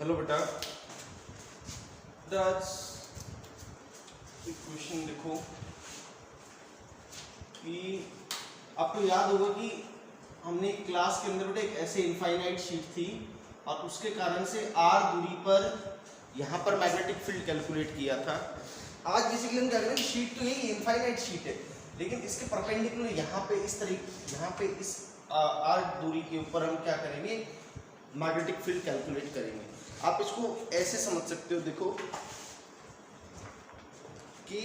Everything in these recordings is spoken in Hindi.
हेलो बेटा, आज एक क्वेश्चन देखो कि आपको याद होगा कि हमने क्लास के अंदर बेटा एक ऐसे इनफाइनाइट शीट थी और उसके कारण से r दूरी पर यहाँ पर मैग्नेटिक फील्ड कैलकुलेट किया था। आज बेसिकली हम क्या करेंगे, शीट तो यही इनफाइनाइट शीट है लेकिन इसके परपेंडिकुलर यहाँ पे इस तरीके यहाँ पे इस r दूरी के ऊपर हम क्या करेंगे, मैग्नेटिक फील्ड कैलकुलेट करेंगे। आप इसको ऐसे समझ सकते हो, देखो कि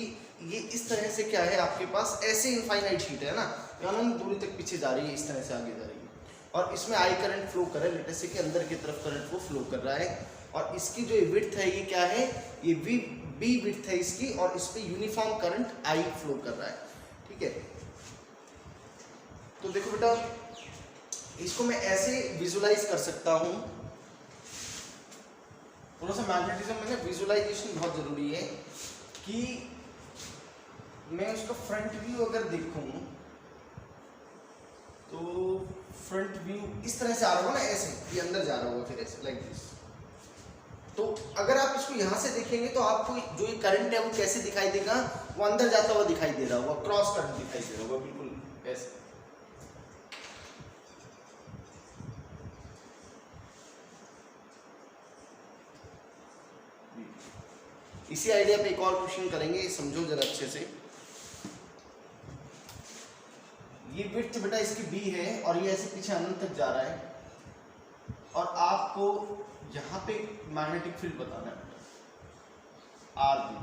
ये इस तरह से क्या है, आपके पास ऐसे इनफाइनाइट शीट है ना, यानी दूरी तक पीछे जा रही है, इस तरह से आगे जा रही है और इसमें आई करंट फ्लो कर रहा है, लेट से कि अंदर की तरफ करंट वो फ्लो कर रहा है और इसकी जो विड्थ है ये क्या है, ये बी विड्थ है इसकी और इस पे यूनिफॉर्म करंट आई फ्लो कर रहा है। ठीक है, तो देखो बेटा इसको मैं ऐसे विजुलाइज कर सकता हूं। थोड़ा सा मैग्नेटिज्म में ना विजुलाइजेशन बहुत जरूरी है कि मैं उसका फ्रंट व्यू अगर देखूं तो फ्रंट व्यू इस तरह से आ रहा होगा ना, ऐसे ये अंदर जा रहा होगा, फिर ऐसे लाइक दिस। तो अगर आप इसको यहां से देखेंगे तो आपको जो ये करंट है वो कैसे दिखाई देगा, वो अंदर जाता हुआ दिखाई दे रहा होगा, क्रॉस करंट दिखाई दे रहा होगा, बिल्कुल ऐसे। इसी आइडिया पे एक और क्वेश्चन करेंगे, समझो जरा अच्छे से। ये विड्थ बेटा इसकी b है और ये ऐसे पीछे अनंत तक जा रहा है और आपको यहां पे मैग्नेटिक फील्ड बताना है बेटा, आर बी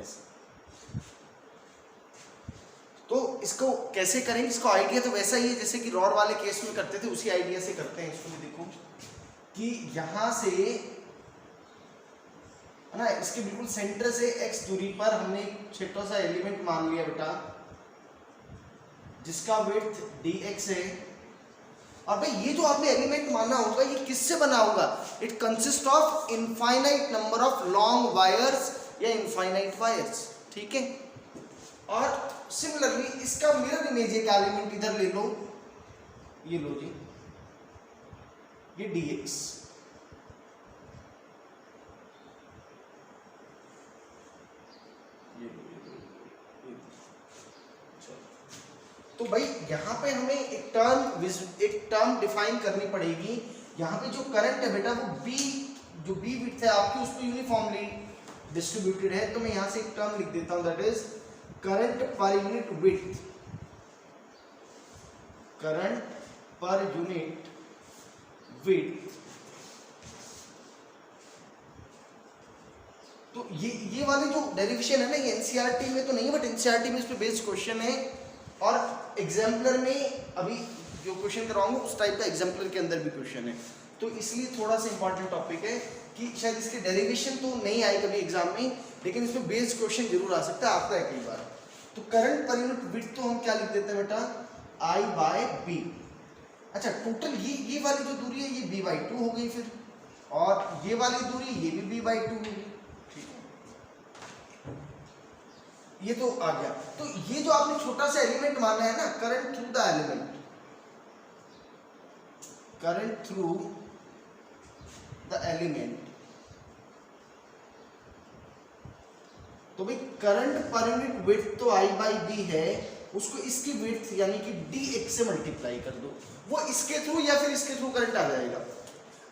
ऐसे। तो इसको कैसे करेंगे, इसको आइडिया तो वैसा ही है जैसे कि रॉड वाले केस में करते थे, उसी आइडिया से करते हैं। इसको भी देखो कि यहां से है ना, इसके बिल्कुल सेंटर से x दूरी पर हमने एक छोटा सा एलिमेंट मान लिया बेटा जिसका विड्थ dx है। और भाई ये जो आपने एलिमेंट माना होगा ये किससे बना होगा, it consist of infinite number of long wires या इनफाइनाइट वायर्स। ठीक है, और सिमिलरली इसका मिरर इमेज एक एलिमेंट इधर ले लो, ये लो जी, ये dx। तो भाई यहाँ पे हमें एक टर्म डिफाइन करनी पड़ेगी। यहाँ पे जो करंट है बेटा वो जो बी विड्थ है आपकी उसको यूनिफॉर्मली डिस्ट्रीब्यूटेड है, तो मैं यहाँ से एक टर्म लिख देता हूँ, that is current per unit width, current per unit width. तो ये वाली जो डेरिवेशन है ना, ये एनसीईआरटी में तो नहीं है बट एनसीईआरटी में इस पे बेस्ड क्वेश्चन है और एग्जाम्पलर में अभी जो क्वेश्चन कराऊंगा उस टाइप का एग्जाम्पलर के अंदर भी क्वेश्चन है, तो इसलिए थोड़ा सा इंपॉर्टेंट टॉपिक है कि शायद इसके डेरिवेशन तो नहीं आई कभी एग्जाम में, लेकिन इसमें बेस्ड क्वेश्चन जरूर आ सकता है, आता है कई बार। तो करंट पर यूनिट विड्थ तो हम क्या लिख देते हैं बेटा, I बाय बी। अच्छा, टोटल ये वाली जो दूरी है ये b/2 हो गई फिर, और ये वाली दूरी ये भी b/2 हो गई। ये तो आ गया। तो ये जो आपने छोटा सा एलिमेंट माना है ना, current through the element, current through the element, तो भाई करंट पर यूनिट विड्थ तो I बाई बी है, उसको इसकी विड्थ यानी कि dx से मल्टीप्लाई कर दो, वो इसके थ्रू या फिर इसके थ्रू करंट आ जाएगा।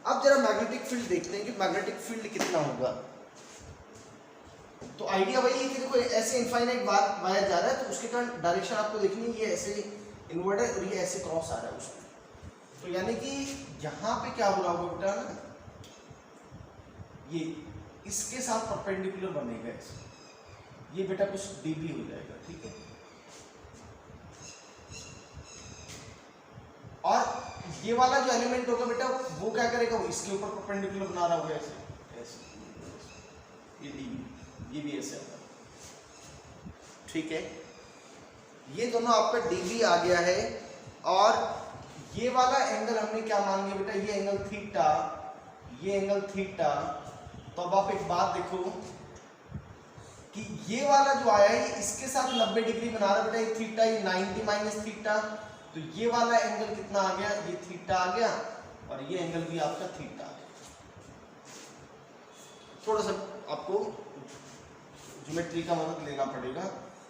अब जरा मैग्नेटिक फील्ड देखते हैं कि मैग्नेटिक फील्ड कितना होगा। तो आइडिया वही है कि देखो ऐसे इनफाइनाइट वायर जा रहा है तो उसके कारण डायरेक्शन आपको देखनी है, ये ऐसे इनवर्ड है और ये ऐसे क्रॉस आ रहा है उसमें, तो यानी कि यहाँ पे क्या हो रहा होगा बेटा ना, ये इसके साथ परपेंडिकुलर बनेगा ऐसे, ये बेटा कुछ dB हो जाएगा। ठीक है, और ये वाला जो एलिमेंट होगा बेटा वो क्या करेगा, वो इसके ऊपर परपेंडिकुलर बना रहा होगा ऐसे ऐसे, ये dB, ये भी ऐसे आता है। ठीक है, ये दोनों आपका dB आ गया है और ये वाला एंगल हमने क्या मान लिया बेटा, ये एंगल थीटा, ये एंगल थीटा। तो अब आप एक बात देखो कि ये वाला जो आया है इसके साथ 90 डिग्री बना रहा है बेटा, ये थीटा, ये 90 माइनस थीटा, तो ये वाला एंगल कितना आ गया, ये थीटा आ गया और ये एंगल भी आपका थीटा है। थोड़ा सा आपको ज्योमेट्री का मदद लेना पड़ेगा।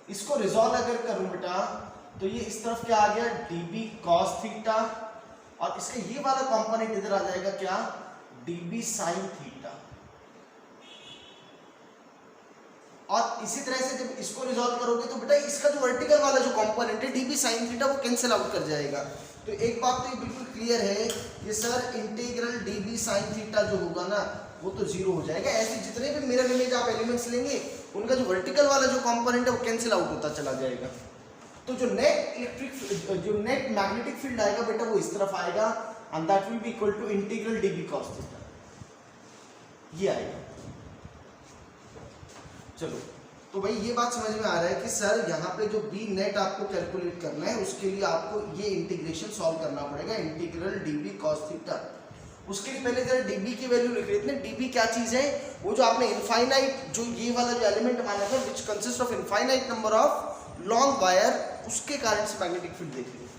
इसको रिजॉल्व अगर करूं बेटा तो ये इस तरफ क्या आ गया, db cos थीटा, और इसका ये वाला कंपोनेंट इधर आ जाएगा क्या, db sin थीटा। और इसी तरह से जब इसको रिजॉल्व करोगे तो बेटा इसका जो वर्टिकल वाला जो कंपोनेंट है db sin थीटा वो कैंसिल आउट कर जाएगा। तो एक बात तो ये बिल्कुल क्लियर है कि sir integral db sin theta जो होगा ना वो तो जीरो हो जाएगा। ऐसे जितने भी मिरर इमेज आप एलिमेंट्स लेंगे उनका जो वर्टिकल वाला जो कंपोनेंट है वो कैंसिल आउट होता चला जाएगा। तो जो नेट मैग्नेटिक फील्ड आएगा बेटा वो इस तरफ आएगा, and that will be equal to integral db cos theta, ये आएगा। चलो तो भाई ये बात समझ में आ रहा है कि सर यहाँ पे जो बी नेट आपको कैलकुलेट करना है उसके लिए आपको ये इंटीग्रेशन सॉल्व करना पड़ेगा, इंटीग्रल db cos थीटा। उसके लिए पहले जरा db की वैल्यू लिख लेते हैं। db क्या चीज है, वो जो आपने इनफाइनाइट जो ये वाला जो एलिमेंट माना था which consist of infinite number of long wire, उसके कारण से मैग्नेटिक फील्ड देख रहे हो।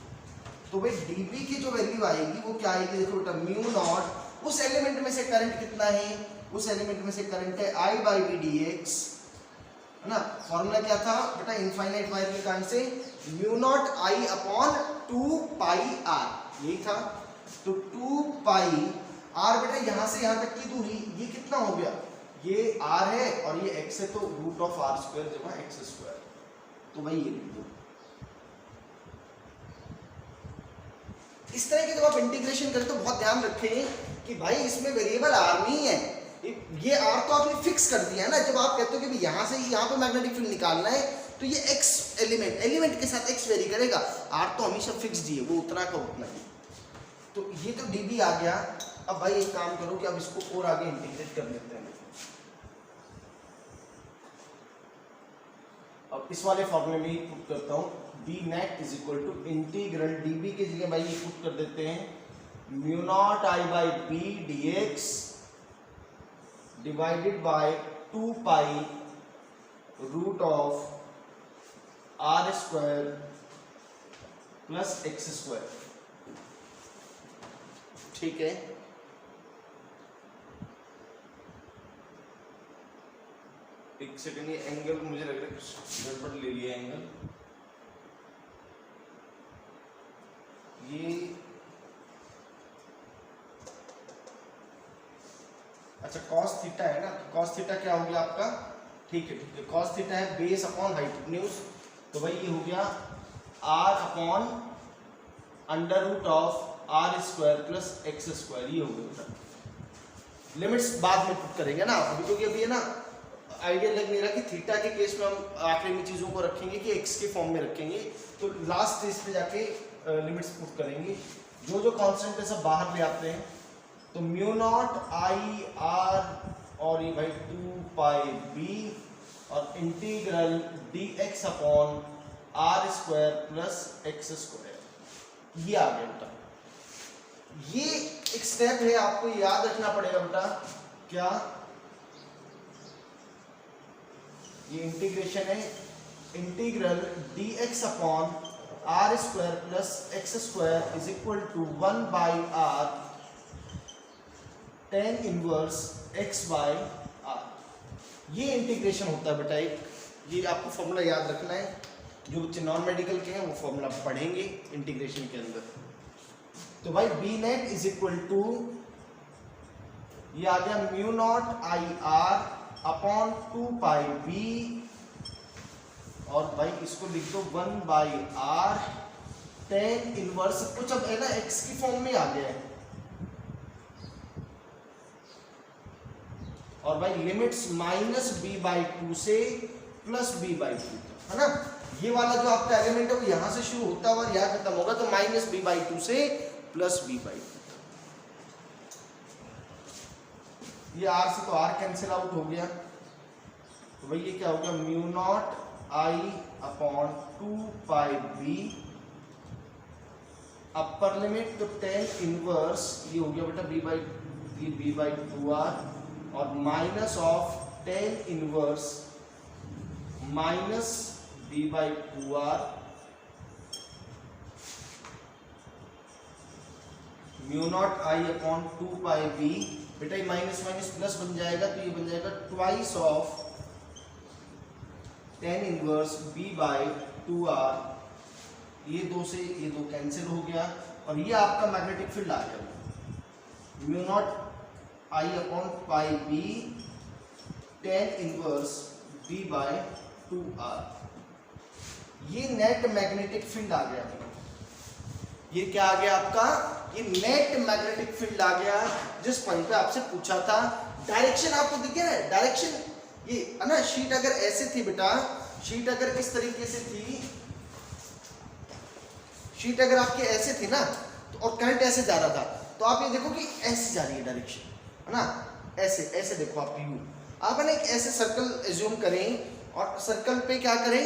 तो भाई db की जो वैल्यू आएगी वो क्या आएगी, देखो बेटा म्यू नॉट, उस एलिमेंट में से करंट कितना है, उस एलिमेंट में से करंट है I by v dx, है ना। फॉर्मूला क्या था बेटा, इनफाइनाइट वायर के कारण से mu naught I upon 2 pi r, यही था। तो 2 पाई r बेटा यहां से यहां तक की दूरी ये कितना हो गया, ये r है और ये x है, तो रूट ऑफ r स्क्वायर जमा x स्क्वायर। तो भाई ये लिख दो। इस तरह के जब आप इंटीग्रेशन करें तो बहुत ध्यान रखें कि भाई इसमें वेरिएबल r नहीं है, ये r तो आपने फिक्स कर दिया है ना। जब आप कहते हो कि यहाँ से यहाँ पे मैग्नेटिक फील्ड निकालना है तो ये x एलिमेंट के साथ x वेरी करेगा, r तो हमेशा फिक्स्ड ही है, वो उतना का उतना ही। तो ये तो db आ गया। अब भाई एक काम करो कि अब इसको और आगे इंटीग्रेट कर लेते हैं। अब इस वाले फॉर्मूले में ही पुट करता हूँ, b net is equal to integral db की जगह भाई ये पुट कर देते हैं mu naught I by b dx divided by 2 pi root of r square plus x square. ठीक है, एक सेकंड, ये एंगल मुझे लग रहा है कुछ गड़बड़ ले लिया एंगल। ये अच्छा cos थीटा है ना, cos थीटा क्या हो गया आपका, ठीक है ठीक है, cos थीटा है बेस अपॉन हाइपोटेन्यूज। तो भाई ये हो गया r upon under root of r square plus x square, ये हो गया। लिमिट्स बाद में पुट करेंगे ना अभी, क्योंकि अभी है ना आइडिया लग नहीं रहा कि थीटा के केस में हम आखिरी में चीज़ों को रखेंगे कि x के फॉर्म में रखेंगे, तो लास्ट स्टेज पे जाके लिमिट्स पुट करेंगे। जो जो कांस्टेंट है सब बाहर ले आते हैं। तो म्यू नॉट I r और ये भाई 2 पाई b और integral dx upon r square plus x square, ये आ गया बेटा। ये एक स्टेप है, आपको याद रखना पड़ेगा बेटा, क्या ये इंटीग्रेशन है, integral dx upon r square plus x square is equal to 1 by r tan inverse x by r। ये इंटीग्रेशन होता है बेटा एक, ये आपको फॉर्मूला याद रखना है। जो बच्चे नॉन मेडिकल के हैं वो फॉर्मूला पढ़ेंगे इंटीग्रेशन के अंदर। तो भाई B net is equal to, ये आ गया mu naught I r upon 2 pi b, और भाई इसको लिख दो 1 बाई r tan इनवर्स, सब कुछ अब है ना x की फॉर्म में आ गया है। और भाई लिमिट्स माइनस b/2 से प्लस b/2, है ना। ये वाला जो आपका एलिमेंट है वो यहां से शुरू होता है और यहां खत्म होगा, तो माइनस b/2 से प्लस b/2। ये r से तो r कैंसिल आउट हो गया, तो भाई ये क्या हो गया mu naught I upon 2 pi b, upper limit तो tan इनवर्स, ये हो गया बेटा b/2r और minus of tan inverse minus b/2r mu naught I upon 2 pi B, बेटा ये माइनस माइनस प्लस बन जाएगा तो ये बन जाएगा twice of tan inverse b by 2r, ये दो से ये दो कैंसिल हो गया और ये आपका मैग्नेटिक फील्ड आ गया mu naught I upon pi B tan inverse b by 2r, ये नेट मैग्नेटिक फील्ड आ गया। ये क्या आ गया आपका, ये नेट मैग्नेटिक फील्ड आ गया जिस पॉइंट पे आपसे पूछा था। डायरेक्शन आपको दिख गया है, डायरेक्शन ये है ना, शीट अगर ऐसे थी बेटा, शीट अगर इस तरीके से थी, शीट अगर आपके ऐसे थी ना तो और करंट ऐसे जा रहा था तो आप ये देखो कि ऐसे जा रही है डायरेक्शन, है ना, ऐसे ऐसे देखो आप यू, आप ना एक ऐसे सर्कल एज्यूम करें और सर्कल पे क्या करें,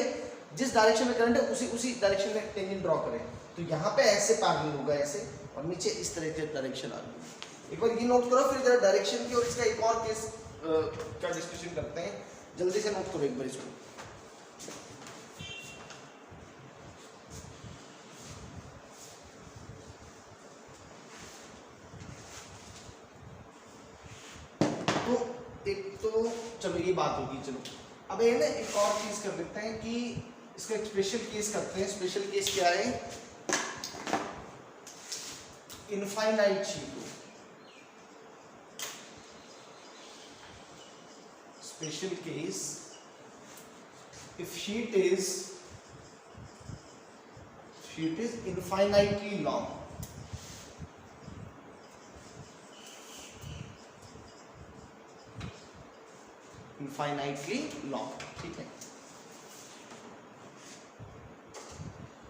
जिस डायरेक्शन में करंट है उसी डायरेक्शन में टेंजेंट ड्रॉ करें, तो यहाँ पे ऐसे पैरेलल होगा ऐसे और नीचे इस तरह के डायरेक्शन आ गई। एक बार ये नोट करो, फिर जरा डायरेक्शन की और इसका एक और केस का डिस्कशन करते हैं, जल्दी से नोट करो एक बार इसको। तो एक तो चलो ये बात होगी, चलो अब ये ना एक और चीज कर लेते हैं कि इसका एक स्पेशल केस करते हैं। स्पेशल केस क्या है, इनफाइनाइट शीट हो, special case if sheet is infinitely long, infinitely long, ठीक है।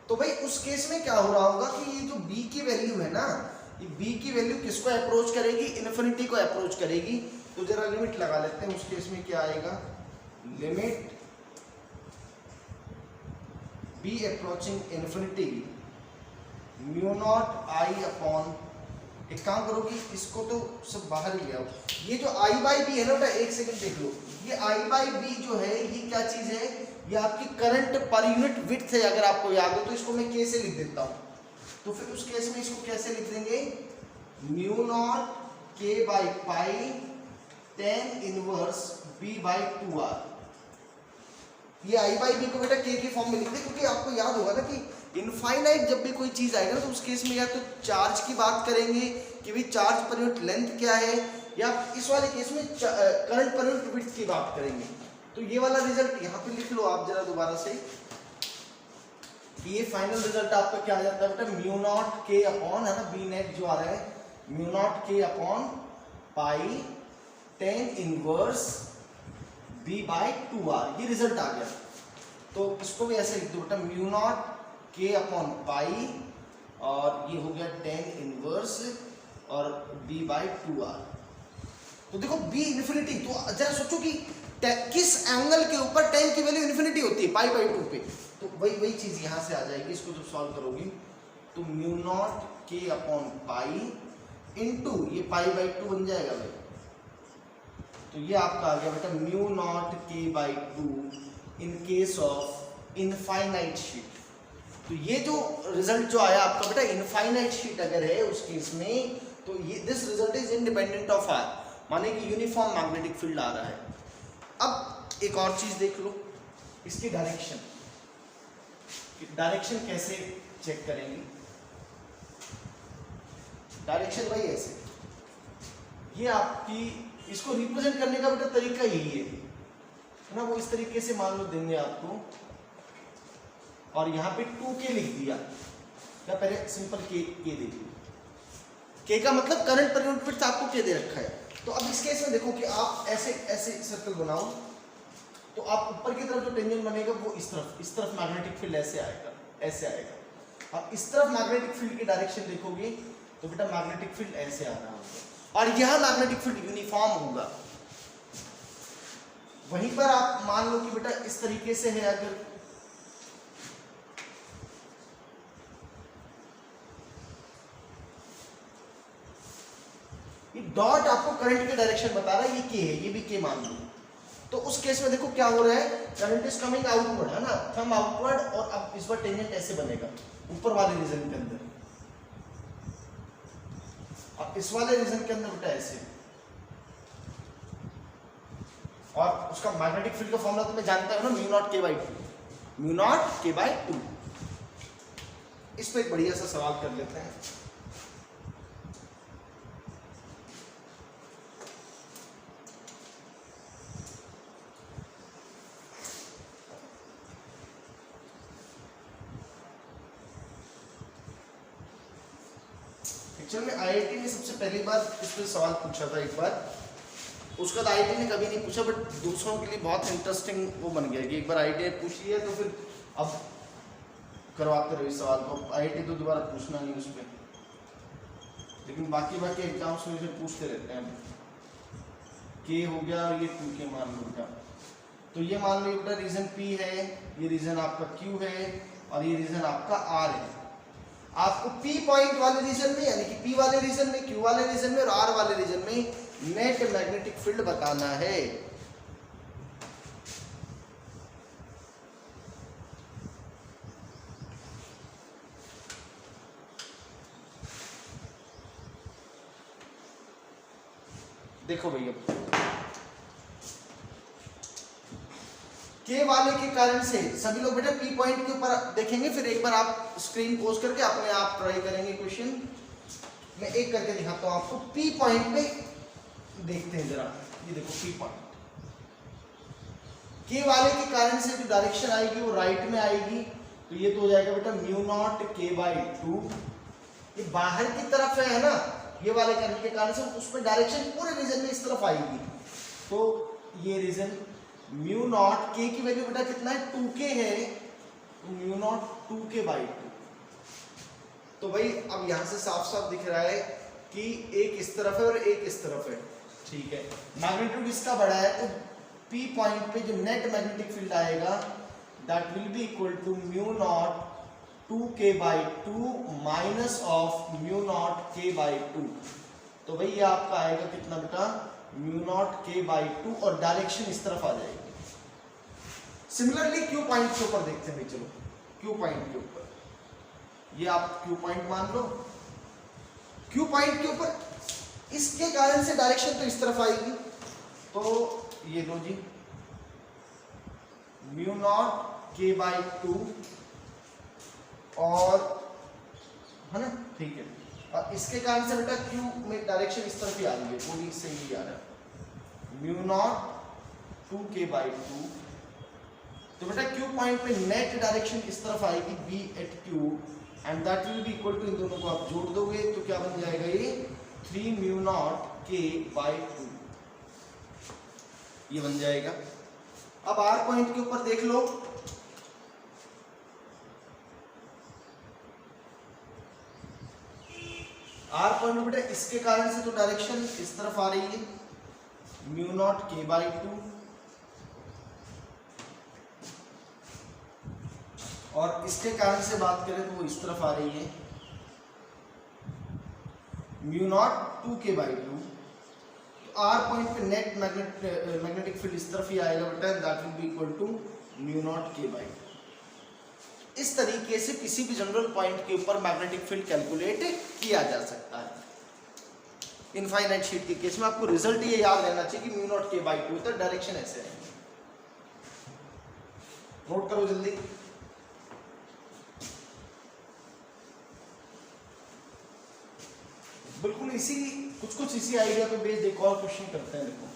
तो भाई उस केस में क्या हो रहा होगा कि ये जो b की वैल्यू है ना, ये b की वैल्यू किसको अप्रोच करेगी, इन्फिनिटी को अप्रोच करेगी। तो जरा लिमिट लगा लेते हैं, उस केस में क्या आएगा, limit b approaching infinity mu naught I upon, एक काम करो कि इसको तो सब बाहर ही ले आओ, ये जो i बाई बी है ना बेटा, एक सेकंड देख लो, ये i बाई बी जो है ये क्या चीज है, ये आपकी करंट पर यूनिट विड्थ है, अगर आपको याद हो तो इसको मैं k से लिख देता हूं। तो फिर उस केस में इसको कैसे लिख देंगे, mu naught k by pi tan inverse b by 2r, ये i बाई बी को बेटा k के फॉर्म में लिख दे, क्योंकि आपको याद होगा ना कि इनफाइनाइट जब भी कोई चीज आएगा ना तो उस केस में या तो चार्ज की बात करेंगे कि भाई चार्ज पर यूनिट लेंथ क्या है, या इस वाले केस में करंट पर यूनिट विड्थ की बात करेंगे। तो ये वाला रिजल्ट यहाँ पे लिख लो आप जरा दोबारा से, ये फाइनल रिजल्ट आपका क्या आ जाता है बेटा, म्यू नॉट के अपॉन, है ना, बी नेट जो आ रहा है, mu naught K upon pi tan inverse b by 2r, ये रिजल्ट आ गया। तो इसको भी ऐसे लिख दो बेटा, mu naught k upon pi और ये हो गया tan इनवर्स और b बाय 2r। तो देखो b इन्फिनिटी, तो जरा सोचो कि किस एंगल के ऊपर tan की वैल्यू इन्फिनिटी होती है, पाई बाई 2 पे, तो वही चीज यहाँ से आ जाएगी। इसको जब सॉल्व करोगे तो mu naught k upon pi into ये पाई बाई 2 बन जाएगा भाई, तो ये आपका आ गया बेटा mu naught k by 2 in case of infinite sheet. तो ये जो रिजल्ट जो आया आपका बेटा, इनफाइनाइट शीट अगर है उस केस में, तो ये this result is independent of R, माने कि यूनिफॉर्म मैग्नेटिक फील्ड आ रहा है। अब एक और चीज देख लो, इसकी डायरेक्शन, डायरेक्शन कैसे चेक करेंगे, डायरेक्शन भाई ऐसे, ये आपकी इसको रिप्रेजेंट करने का बेटा तरीका यही है ना, वो इस तरीके से मान लो देंगे आपको, और यहाँ पे 2k लिख दिया, या पहले सिंपल k दे दिया, k का मतलब करंट पर यूनिट विड्थ आपको k दे रखा है। तो अब इस केस में देखो कि आप ऐसे ऐसे सर्कल बनाओ, तो आप ऊपर की तरफ जो टेंजेंट बनेगा वो इस तरफ मैग्नेटिक फील्ड ऐसे आएगा, ऐसे आएगा। अब इस तरफ मैग्नेटिक फील्ड की डायरेक्शन देखोगे तो बेटा मैग्नेटिक फील्ड ऐसे आ रहा होगा, और यह मैग्नेटिक फील्ड यूनिफॉर्म होगा। वहीं पर आप मान लो कि बेटा इस तरीके से है, अगर ये डॉट आपको करंट की डायरेक्शन बता रहा है, ये k है, ये भी k मान लो, तो उस केस में देखो क्या हो रहा है, करंट इज कमिंग आउटवर्ड, है ना, थंब आउटवर्ड, और अब इस बार टेंजेंट ऐसे बनेगा ऊपर वाले रीजन के अंदर, अब इस वाले रीजन के अंदर बेटा ऐसे, और उसका मैग्नेटिक फील्ड का फॉर्मूला तुम्हें जानता है ना, म्यू नॉट के बाई टू, म्यू नॉट के बाई टू। इस पे एक बढ़िया सा सवाल कर लेते हैं। एक्चुअल में आईआईटी ने सबसे पहली बार इस पे सवाल पूछा था एक बार, उसका तो आईआईटी ने कभी नहीं पूछा, बट दूसरों के लिए बहुत इंटरेस्टिंग वो बन गया कि एक बार आईआईटी ने पूछ लिया तो फिर अब करवाते रहो इस सवाल को, आईआईटी तो दोबारा पूछना नहीं उस पर, लेकिन बाकी एग्जाम्स में इसे पूछते रहते हैं। के हो गया और ये 2k मान लो बेटा, तो ये मान लो बेटा रीजन P है, ये रीजन आपका Q है और ये रीजन आपका R है। आपको P पॉइंट वाले रीजन में, यानी कि P वाले रीजन में, Q वाले रीजन में और R वाले रीजन में नेट मैग्नेटिक फील्ड बताना है। देखो भैया, के वाले के कारण से सभी लोग बेटा P पॉइंट के ऊपर देखेंगे, फिर एक बार आप स्क्रीन पोज करके अपने आप ट्राई करेंगे क्वेश्चन। मैं एक करके दिखाता हूं आपको। P पॉइंट पे देखते हैं जरा, ये देखो P पॉइंट, के वाले के कारण से जो डायरेक्शन आएगी वो राइट में आएगी, तो ये तो हो जाएगा बेटा म्यू नॉट के बाई टू। ये बाहर की तरफ है ना, ये वाले करने के कारण से उसमें डायरेक्शन पूरे रीजन में इस तरफ आएगी, तो ये रीजन म्यू नॉट के की वैल्यू बेटा कितना है 2k है, तो mu naught 2k by two. तो भाई अब यहां से साफ साफ दिख रहा है कि एक इस तरफ है और एक इस तरफ है, ठीक है। मैग्नीट्यूड इसका बड़ा है, तो P पॉइंट पे जो नेट मैग्नेटिक फील्ड आएगा that will be equal to mu naught 2k by two minus of mu naught k by two. तो भाई ये आपका आएगा कितना बेटा mu naught k by two, और डायरेक्शन इस तरफ आ जाएगी। सिमिलरली Q पॉइंट के ऊपर देखते हैं, चलो Q पॉइंट के ऊपर, ये आप Q पॉइंट मान लो। Q पॉइंट के ऊपर इसके कारण से डायरेक्शन तो इस तरफ आएगी, तो ये लो जी mu naught k by two, और है ना, ठीक है। और इसके कारण से बेटा Q में डायरेक्शन इस तरफ ही आ रही है, पूरी से ही आ रहा है, mu naught 2k by two. तो बेटा Q पॉइंट पे नेट डायरेक्शन इस तरफ आएगी B at Q, and that will be equal to, इन दोनों को आप जोड़ दोगे तो क्या बन जाएगा ये 3 mu naught k by to, ये बन जाएगा। अब R पॉइंट के ऊपर देख लो, R पॉइंट बेटा इसके कारण से तो डायरेक्शन इस तरफ आ रही है, mu naught k by two, और इसके कारण से बात करें तो वो इस तरफ आ रही है, mu naught 2k by two. तो R पॉइंट पे नेट मैग्नेटिक फील्ड इस तरफ ही आएगा बेटा, that will be equal to mu naught k by two. इस तरीके से किसी भी जनरल पॉइंट के ऊपर मैग्नेटिक फील्ड कैलकुलेट किया जा सकता है। इनफाइनाइट शीट के केस में आपको रिजल्ट ये याद रहना चाहिए कि mu naught k by two, तो डायरेक्शन ऐसे है। नोट करो जल्दी। बिल्कुल इसी कुछ इसी आइडिया पे बेस्ड एक और क्वेश्चन करते हैं, देखो।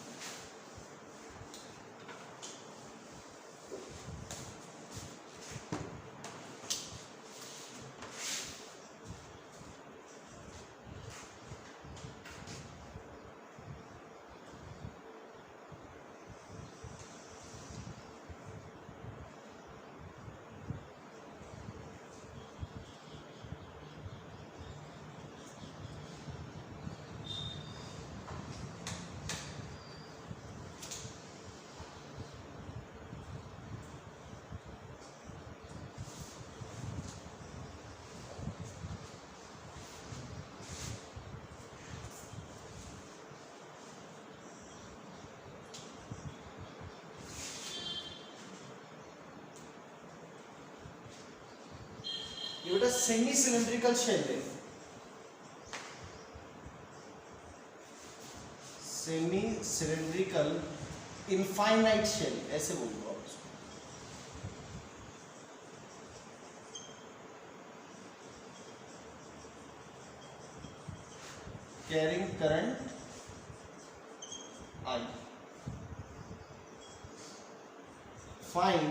ये बेटा सेमी सिलेंड्रिकल शेल है, सेमी सिलेंड्रिकल इनफाइनाइट शेल, ऐसे बोल दो आप उसको। Carrying current I, find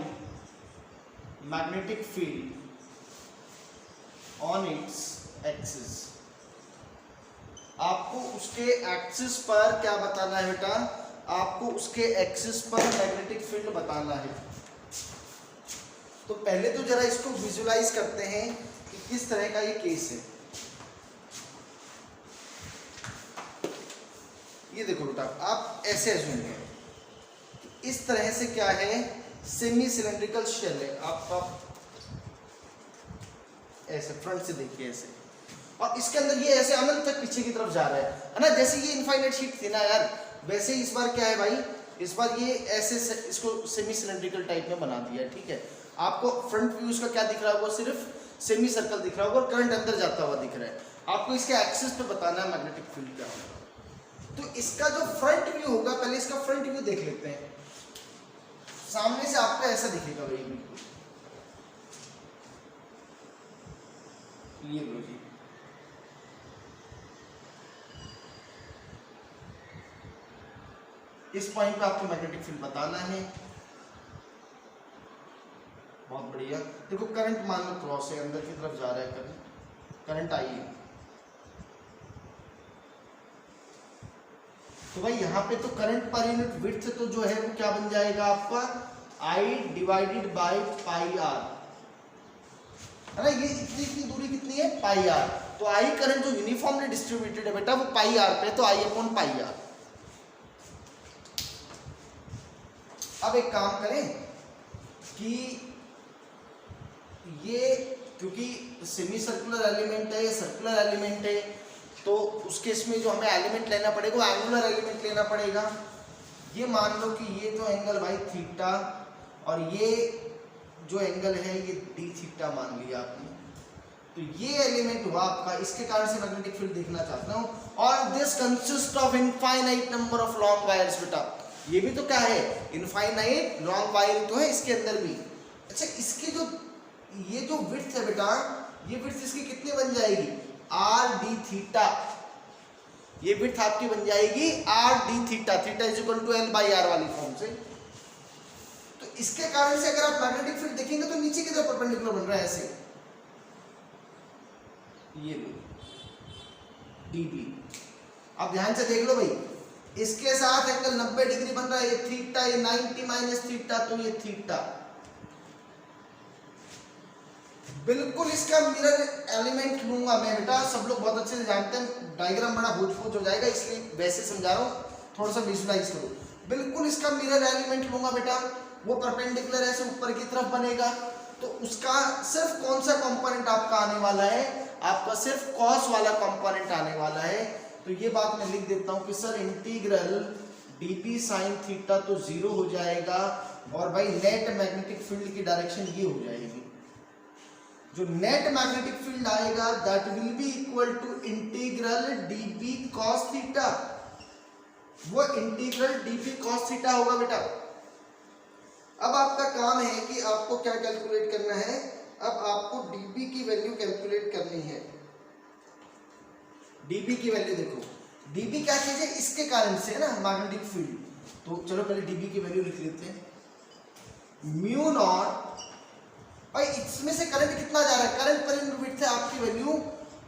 magnetic field on its axis। आपको उसके एक्सिस पर क्या बताना है बेटा, आपको उसके एक्सिस पर मैग्नेटिक फील्ड बताना है। तो पहले तो जरा इसको विजुलाइज करते हैं कि किस तरह का ये केस है। ये देखो बेटा, आप ऐसे अज्यूम करो, इस तरह से क्या है, सेमी सिलेंड्रिकल शेल है आपका, ऐसे फ्रंट से देखिए ऐसे, और इसके अंदर ये ऐसे अनंत तक पीछे की तरफ जा रहा है ना। जैसे ये इनफाइनाइट शीट थी ना यार, वैसे ही इस बार क्या है भाई, इस बार ये ऐसे इसको सेमी सिलेंड्रिकल टाइप में बना दिया है। ठीक है, आपको फ्रंट व्यू इसका क्या दिख रहा होगा, सिर्फ सेमी सर्कल दिख रहा होगा और करंट अंदर जाता हुआ दिख रहा है। आपको इसके एक्सिस पे बताना है मैग्नेटिक फील्ड क्या होगा। तो इसका जो फ्रंट व्यू होगा, पहले इसका फ्रंट व्यू देख लेते हैं। सामने से आपको ऐसा दिखेगा भाई, बिल्कुल ये लो जी, इस पॉइंट पे आपको मैग्नेटिक फील्ड बताना है। बहुत बढ़िया, देखो करंट मान लो क्रॉस है, अंदर की तरफ जा रहा है करंट आई है। तो भाई यहाँ पे तो करंट पर यूनिट विड्थ तो जो है वो क्या बन जाएगा आपका, I divided by pi R, है ना। ये इतनी दूरी कितनी है, पाई आर। तो I करंट जो यूनिफॉर्मली डिस्ट्रीब्यूटेड है बेटा वो पाई आर पे, तो I अपॉन पाई आर। अब एक काम करें कि ये, क्योंकि सेमी सर्कुलर एलिमेंट है, सर्कुलर एलिमेंट है, तो उसके इसमें जो हमें एलिमेंट लेना पड़ेगा वो एंगुलर एलिमेंट लेना पड़ेगा। ये मान लो कि ये जो एंगल भाई थीटा, और ये जो एंगल है ये डी थीटा मान लिया आपने। तो ये एलिमेंट हुआ आपका, इसके कारण से मैग्नेटिक फील्ड देखना चाहता हूँ। और this consist of infinite number of long wires बेटा, ये भी तो क्या है, इनफाइनाइट लॉन्ग वायर तो है इसके अंदर भी। अच्छा, इसकी जो ये जो विड्थ है बेटा, ये विड्थ इसकी कितनी बन जाएगी, आर डी थीटा। ये विड्थ आपकी बन जाएगी R D theta, theta is equal to L by R वाली फॉर्म से। तो इसके कारण से अगर आप मैग्नेटिक फील्ड देखेंगे तो नीचे की तरफ परपेंडिकुलर बन रहा है ऐसे, ये लो डीबी। अब ध्यान से देख लो भाई, इसके साथ एंगल 90 डिग्री बन रहा है, ये थीटा, ये 90 माइनस थीटा, तो ये थीटा। बिल्कुल इसका मिरर एलिमेंट लूंगा मैं बेटा, सब लोग बहुत अच्छे से जानते हैं, डायग्राम बड़ा भूज हो जाएगा इसलिए वैसे समझा रहा हूँ, थोड़ा सा विजुलाइज करो। बिल्कुल इसका मिरर एलिमेंट लूंगा बेटा, वो परपेंडिकुलर ऐसे ऊपर की तरफ बनेगा। तो उसका सिर्फ कौन सा कंपोनेंट आपका आने वाला है, आपका सिर्फ कॉस वाला कंपोनेंट आने वाला है। तो ये बात मैं लिख देता हूँ कि sir integral DP sine theta तो 0 हो जाएगा, और भाई नेट मैग्नेटिक फील्ड की डायरेक्शन ये हो जाएगी। जो नेट मैग्नेटिक फील्ड आएगा that will be equal to integral DP cos theta, वो इंटीग्रल डीपी कॉस थीटा होगा बेटा। अब आपका काम है कि आपको क्या कैलकुलेट करना है, अब आपको डीपी की वैल्यू कैलकुलेट करनी है। डीपी की वैल्यू देखो, डीपी क्या चीज है, इसके कारण से ना मैग्नेटिक फील्ड। तो चलो पहले डीपी की वैल्यू लिख लेते हैं, म्यू नॉट, भाई इसमें से करंट कितना जा रहा है, करंट पर यूनिट विड्थ है आपकी value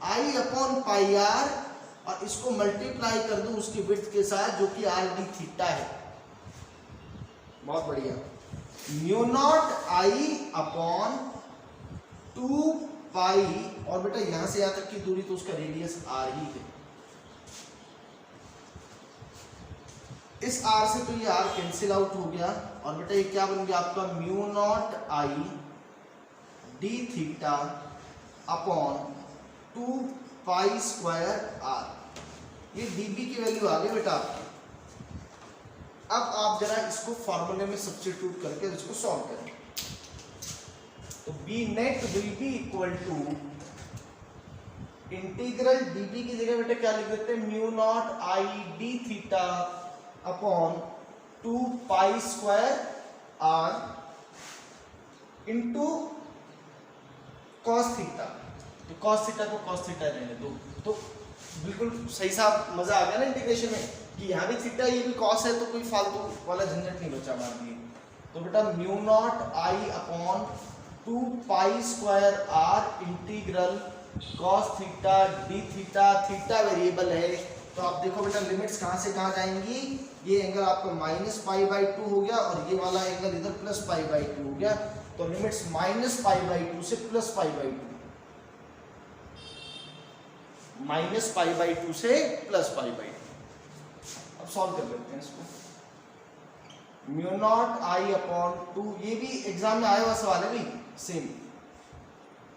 I upon pi R, और इसको मल्टीप्लाई कर दूं उसकी विड्थ के साथ जो कि आर डी थीटा है। बहुत बढ़िया, म्यू नॉट I अपॉन 2 पाई, और बेटा यहां से यहां तक की दूरी तो उसका रेडियस r ही है। इस r से तो ये r कैंसिल आउट हो गया, और बेटा ये क्या बन गया आपका, mu naught I D theta upon 2 pi square r। ये dB की वैल्यू आ गई बेटा आपकी। अब आप जरा इसको फॉर्मूले में सब्स्टिट्यूट करके इसको सॉल्व करें। तो B net will be equal to integral dt की जगह बेटा क्या लिख देते हैं, mu naught I D theta upon 2 pi square R into cos theta. तो कॉस थीटा को कॉस थीटा रहने दो, तो बिल्कुल सही सा मजा आ गया ना इंटीग्रेशन में कि यहाँ भी थीटा ये भी कॉस है, तो कोई फालतू वाला झंझट नहीं बचा मार दिए। तो बेटा mu naught I upon 2 pi square R integral cos theta D theta, theta variable है तो आप देखो बेटा लिमिट्स कहाँ से कहाँ जाएंगी, ये एंगल आपका माइनस पाई बाई 2 हो गया और ये वाला एंगल इधर प्लस पाई बाई 2 हो गया। तो लिमिट्स माइनस पाई बाई 2 से plus pi by 2, minus pi by 2 से प्लस पाई बाई 2। अब सॉल्व कर लेते हैं इसको। म्यू नॉट आई अपॉन 2, ये भी एग्जाम में आया हुआ सवाल है भी सेम।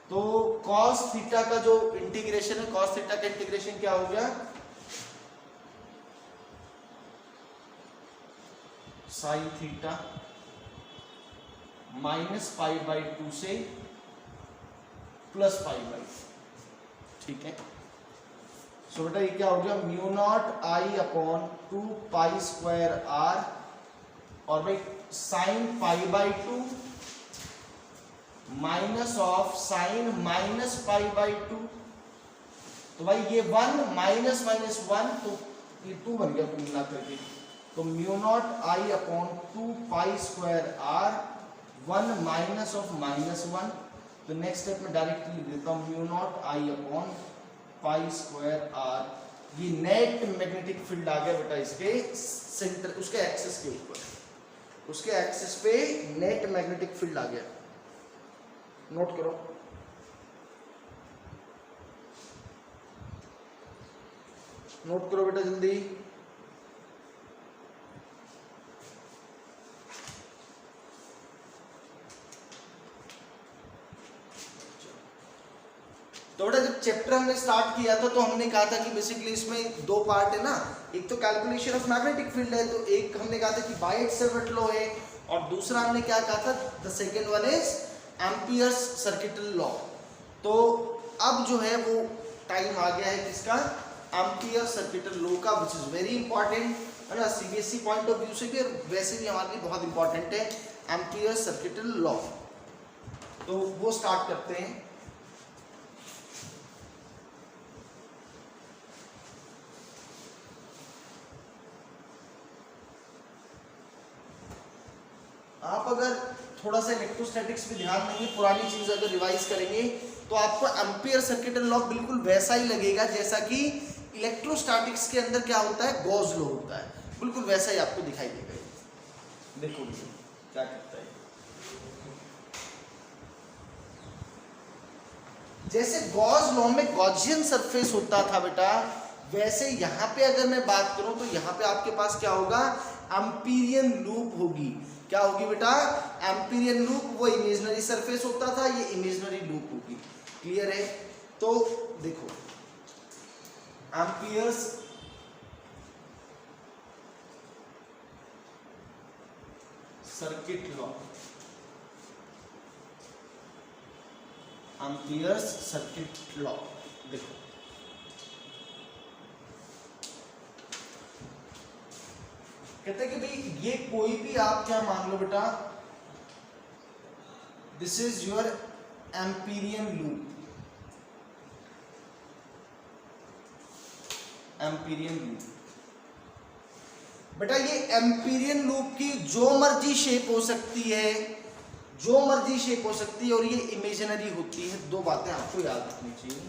तो cos थीटा का जो इंटीग्रेशन है, cos थीटा का इंटीग्रेशन क्या हो गया, sine theta minus pi by 2 से प्लस पाई बाई, ठीक है। सो बेटा ये क्या हो गया, mu naught I upon 2 pi square R और भाई sine pi by 2 minus of sine minus pi by 2। तो भाई ये 1 माइनस माइनस 1 तो ये 2 बन गया कुल मिला करके। तो mu naught I upon 2 pi square R 1 minus of minus 1। तो नेक्स्ट स्टेप में डायरेक्टली लिख देता हूँ mu naught I upon pi square R. ये नेट मैग्नेटिक फील्ड आ गया बेटा इसके सेंटर, उसके एक्सिस के ऊपर, उसके एक्सिस पे नेट मैग्नेटिक फील्ड आ गया। नोट करो, नोट करो बेटा जल्दी। तो बेटा जब चैप्टर हमने स्टार्ट किया था तो हमने कहा था कि बेसिकली इसमें 2 पार्ट है ना, एक तो कैलकुलेशन ऑफ मैग्नेटिक फील्ड है, तो एक हमने कहा था कि बाय सेवर्ट लॉ है और दूसरा हमने क्या कहा था, the second one is amperes circuital law. तो अब जो है वो टाइम आ गया है किसका, एम्पियर सर्किटल लॉ का, विच इज वेरी इंपॉर्टेंट है ना, सीबीएसई पॉइंट ऑफ व्यू से भी और वैसे भी हमारे लिए बहुत इंपॉर्टेंट है एम्पियर सर्किटल लॉ। तो वो स्टार्ट करते हैं। आप अगर थोड़ा सा इलेक्ट्रोस्टैटिक्स पे ध्यान देंगे, पुरानी चीज अगर रिवाइज करेंगे तो आपको एम्पियर सर्किटल लॉ बिल्कुल वैसा ही लगेगा जैसा कि इलेक्ट्रोस्टैटिक्स के अंदर क्या होता है, गॉस लॉ होता है, बिल्कुल वैसा ही आपको दिखाई देगा। देखो क्या करता है, जैसे गॉस लॉ में गॉसियन सरफेस होता था बेटा, वैसे यहाँ पे अगर मैं बात करूं तो यहाँ पे आपके पास क्या होगा, एम्पीरियन लूप होगी। क्या होगी बेटा, एम्पीरियन लूप। वो इमेजिनरी सरफेस होता था, ये इमेजिनरी लूप होगी। क्लियर है? तो देखो amperes circuit law, amperes circuit law देखो, कहते हैं कि भाई ये कोई भी आप क्या मान लो बेटा, this is your Amperian loop, Amperian loop. बेटा ये एम्पीरियन लूप की जो मर्जी शेप हो सकती है, जो मर्जी शेप हो सकती है, और ये इमेजिनरी होती है। 2 बातें आपको याद रखनी चाहिए,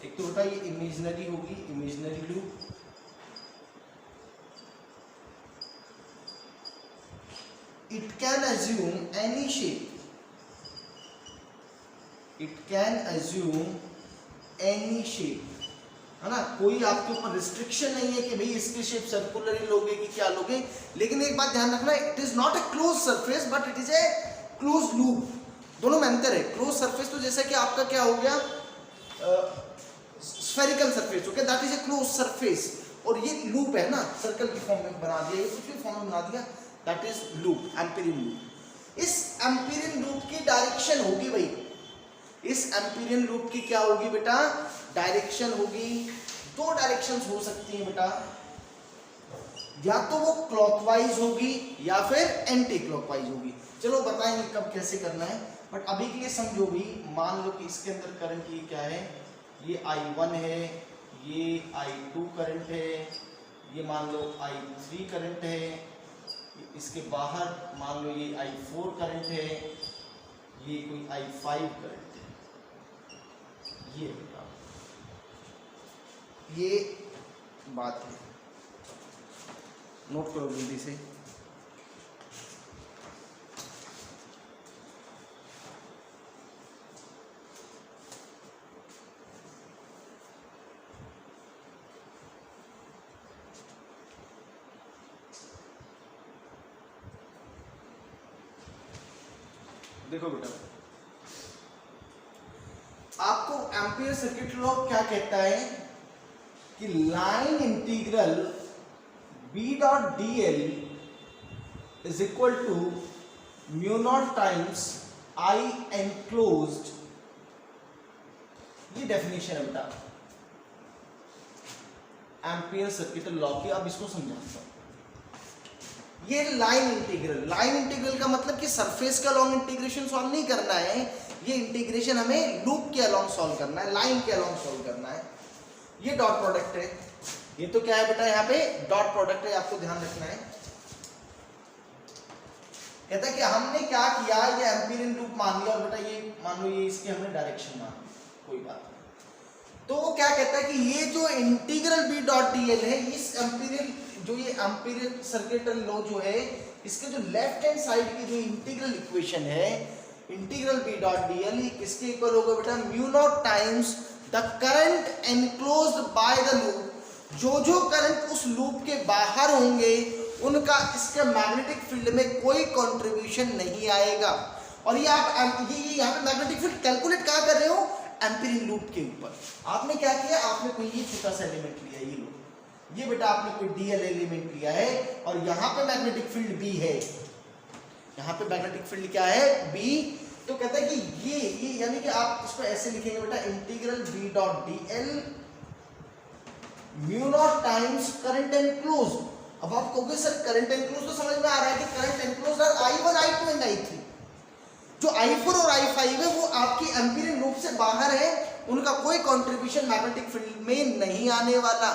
एक तो बेटा ये इमेजिनरी होगी, imaginary loop, it can assume any shape, it can assume any shape, है ना, कोई आपके ऊपर रिस्ट्रिक्शन नहीं है कि भाई इसकी शेप सर्कुलर ही लोगे कि क्या लोगे। लेकिन एक बात ध्यान रखना, it is not a close surface but it is a close loop. दोनों में अंतर है। क्लोज सरफेस तो जैसे कि आपका क्या हो गया, स्फेरिकल सरफेस हो गया, that is a close surface, और ये लूप है ना, सर्कल की फॉर्म में बना दिया, ये कुछ भी फॉर्म में बना दिया, that is loop, Amperian loop. इस एम्पीरियन लूप की डायरेक्शन होगी भाई, इस एम्पीरियन लूप की क्या होगी बेटा, डायरेक्शन होगी, दो डायरेक्शंस हो सकती हैं बेटा, या तो वो क्लॉकवाइज होगी या फिर एंटी क्लॉकवाइज होगी। चलो बताएंगे कब कैसे करना है, बट अभी के लिए समझो भी। मान लो कि इसके अंदर करंट ये क्या है, ये I1 है, ये I2 करंट है, ये मान लो I3 करंट है, इसके बाहर मान लो ये I4 करंट है, ये कोई I5 करंट है। ये बेटा ये बात है, नोट करो जल्दी से। देखो बेटा, आपको एम्पियर सर्किट लॉ क्या कहता है कि line integral B dot dl is equal to mu naught times I enclosed. ये डेफिनेशन है बेटा एम्पियर सर्किट लॉ की। अब इसको समझाता हूं। ये लाइन इंटीग्रल का मतलब कि सरफेस का लॉन्ग इंटीग्रेशन सॉल्व नहीं करना है, ये इंटीग्रेशन हमें लूप के अलोंग सॉल्व करना है, लाइन के अलोंग सॉल्व करना है। ये डॉट प्रोडक्ट है, ये तो क्या है बेटा, यहाँ पे डॉट प्रोडक्ट है, आपको ध्यान रखना है। कहता है कि हमने क्या किया, ये एम्पीरियन लूप मान लिया, और बेटा ये मान लो ये इसकी हमने डायरेक्शन मान ली, कोई बात नहीं। तो वो क्या कहता है कि ये जो इंटीग्रल B डॉट dl है, इस एम्पीरियन जो ये एम्पीरियल सर्किट लॉ जो है, इसके जो लेफ्ट हैंड साइड की जो इंटीग्रल इक्वेशन है, इंटीग्रल B डॉट dl, ये किसके इक्वल होगा बेटा, mu naught times the current enclosed by the loop. जो करंट उस लूप के बाहर होंगे उनका इसके मैग्नेटिक फील्ड में कोई कंट्रीब्यूशन नहीं आएगा। और ये आप ये यहाँ पे मैग्नेटिक फील्ड कैलकुलेट कहाँ कर रहे हो, एम्पीरियल लूप के ऊपर। आपने क्या किया, आपने कोई ये छोटा सा एलिमेंट लिया, ये लो, ये बेटा आपने कोई dl एलिमेंट लिया है, और यहाँ पे मैग्नेटिक फील्ड B है, यहाँ पे मैग्नेटिक फील्ड क्या है, B। तो कहता है कि ये यानी कि आप इसको ऐसे लिखेंगे बेटा, integral B dot dl mu naught times current enclose. अब आप कहोगे सर करंट एनक्लोज तो समझ में आ रहा है कि current enclose are I1, I2 and I3। जो I4 और I5 है वो आपकी एम्पीरियल लूप से बाहर है, उनका कोई कंट्रीब्यूशन मैग्नेटिक फील्ड में नहीं आने वाला।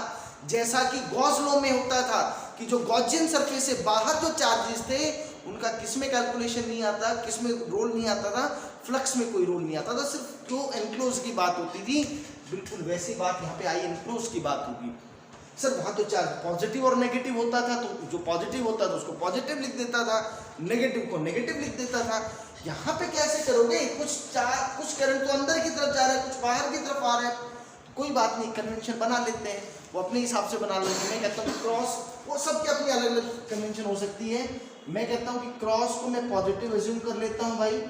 जैसा कि गॉस लॉ में होता था कि जो गॉसियन सरफेस से बाहर जो चार्जेस थे उनका किसमें कैलकुलेशन नहीं आता, किसमें रोल नहीं आता था, फ्लक्स में कोई रोल नहीं आता था, सिर्फ जो एनक्लोज की बात होती थी। बिल्कुल वैसी बात यहाँ पे आई एनक्लोज की बात होगी। सर वहाँ तो चार्ज पॉजिटिव और नेगेटिव होता था, तो जो पॉजिटिव होता था उसको पॉजिटिव लिख देता था, नेगेटिव को नेगेटिव लिख देता था। यहाँ पे कैसे करोगे, कुछ करंट तो अंदर की तरफ जा रहा है, कुछ बाहर की तरफ आ रहा है, कोई बात नहीं, कन्वेंशन बना लेते हैं, वो अपने हिसाब से बना लेते हैं। मैं कहता हूँ क्रॉस, वो सबकी अपनी अलग अलग कन्वेंशन हो सकती है। मैं कहता हूँ कि क्रॉस को मैं पॉजिटिव एज्यूम कर लेता हूँ भाई,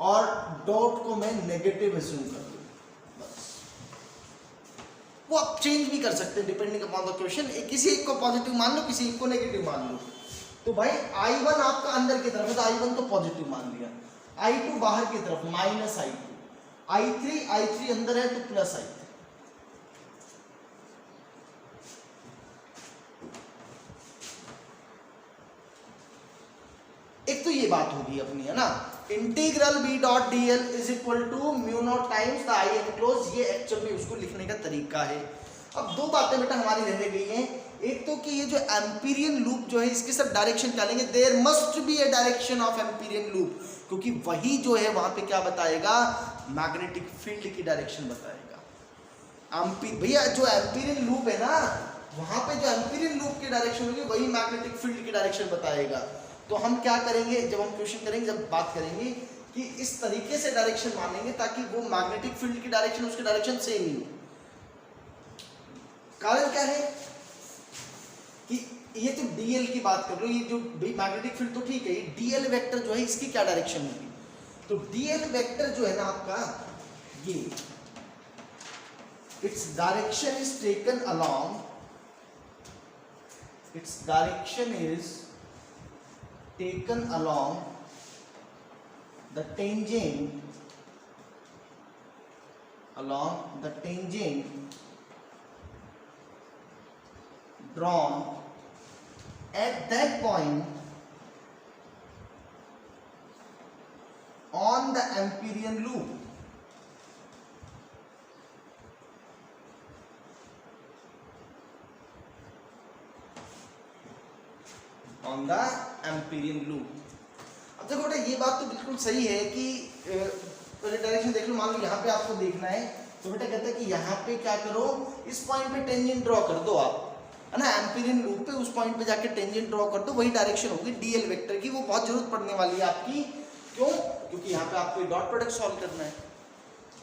और डॉट को मैं नेगेटिव एज्यूम कर लूँ, बस। वो आप चेंज भी कर सकते हैं डिपेंडिंग अपॉन द क्वेश्चन, किसी एक को पॉजिटिव मान लो, किसी एक को नेगेटिव मान लो। तो भाई I1 आपका अंदर की तरफ है तो I1 तो पॉजिटिव मान लिया, I2 बाहर की तरफ माइनस I2, I3 अंदर है तो प्लस I3। एक तो ये बात होगी अपनी, है ना, integral B dot dl is equal to mu naught times the I enclose. ये एक्चुअल में उसको लिखने का तरीका है। अब दो बातें बेटा हमारी रह गई हैं, एक तो कि ये जो एम्पीरियन लूप जो है इसके सब डायरेक्शन क्या लेंगे, there must be a direction of amperian loop, क्योंकि वही जो है वहां पे क्या बताएगा, मैग्नेटिक फील्ड की डायरेक्शन बताएगा। भैया जो एम्पीरियन लूप है ना, वहां पे जो एम्पीरियन लूप की डायरेक्शन होगी वही मैग्नेटिक फील्ड की डायरेक्शन बताएगा। तो हम क्या करेंगे, जब हम क्वेश्चन करेंगे, जब बात करेंगे कि इस तरीके से डायरेक्शन मानेंगे ताकि वो मैग्नेटिक फील्ड की डायरेक्शन उसकी डायरेक्शन सेम ही हो। कारण क्या है कि ये तो dl की बात कर रहे हो, ये जो मैग्नेटिक फील्ड तो ठीक है, ये dl वेक्टर जो है इसकी क्या डायरेक्शन होगी, तो dl वेक्टर जो है ना आपका, ये its direction is taken along, its direction is taken along the tangent along the tangent drawn at that point on the Amperian loop. On the Amperian loop. अब देखो बेटा ये बात तो बिल्कुल सही है कि पहले डायरेक्शन देख लो, मान लो यहाँ पे आपको देखना है तो बेटा कहता है कि यहाँ पे क्या करो, इस पॉइंट पे टेंजेंट ड्रॉ कर दो आप, है ना, एम्पीरियन लूप पे उस पॉइंट पे जाके टेंजेंट ड्रॉ कर दो, वही डायरेक्शन होगी डीएल वेक्टर की, वो बहुत जरूरत पड़ने वाली है आपकी। क्यों? क्योंकि यहाँ पे आपको डॉट प्रोडक्ट सॉल्व करना है।